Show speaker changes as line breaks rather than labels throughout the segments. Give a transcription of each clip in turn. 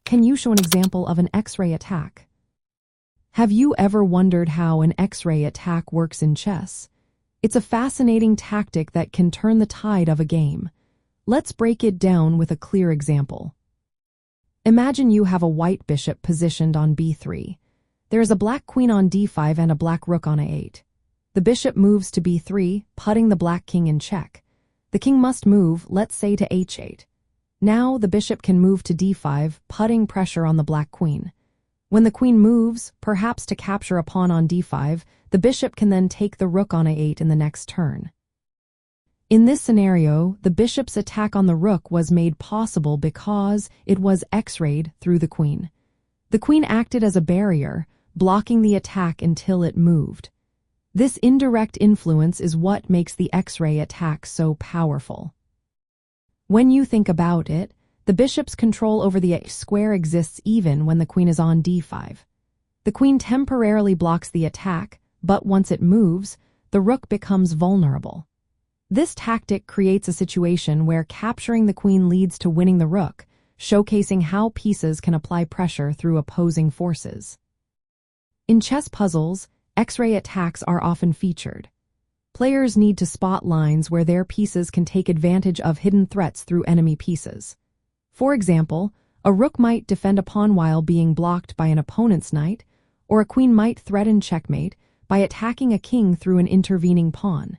Can you show an example of an X-ray attack? Have you ever wondered how an X-ray attack works in chess? It's a fascinating tactic that can turn the tide of a game. Let's break it down with a clear example. Imagine you have a white bishop positioned on b3. There is a black queen on d5 and a black rook on a8. The bishop moves to b3, putting the black king in check. The king must move, let's say, to h8. Now the bishop can move to d5, putting pressure on the black queen. When the queen moves, perhaps to capture a pawn on d5, the bishop can then take the rook on a8 in the next turn. In this scenario, the bishop's attack on the rook was made possible because it was X-rayed through the queen. The queen acted as a barrier, blocking the attack until it moved. This indirect influence is what makes the X-ray attack so powerful. When you think about it, the bishop's control over the square exists even when the queen is on d5. The queen temporarily blocks the attack, but once it moves, the rook becomes vulnerable. This tactic creates a situation where capturing the queen leads to winning the rook, showcasing how pieces can apply pressure through opposing forces. In chess puzzles, X-ray attacks are often featured. Players need to spot lines where their pieces can take advantage of hidden threats through enemy pieces. For example, a rook might defend a pawn while being blocked by an opponent's knight, or a queen might threaten checkmate by attacking a king through an intervening pawn.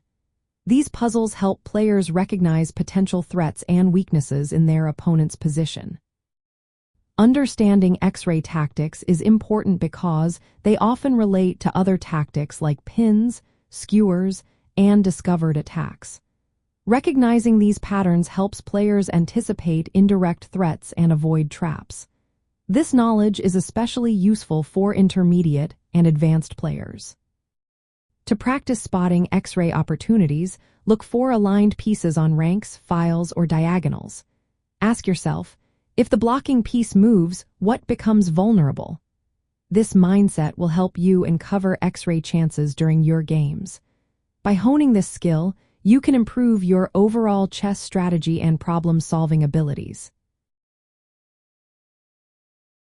These puzzles help players recognize potential threats and weaknesses in their opponent's position. Understanding X-ray tactics is important because they often relate to other tactics like pins, skewers, and discovered attacks. Recognizing these patterns helps players anticipate indirect threats and avoid traps. This knowledge is especially useful for intermediate and advanced players. To practice spotting X-ray opportunities, look for aligned pieces on ranks, files, or diagonals. Ask yourself, if the blocking piece moves, what becomes vulnerable? This mindset will help you uncover X-ray chances during your games. By honing this skill, you can improve your overall chess strategy and problem-solving abilities.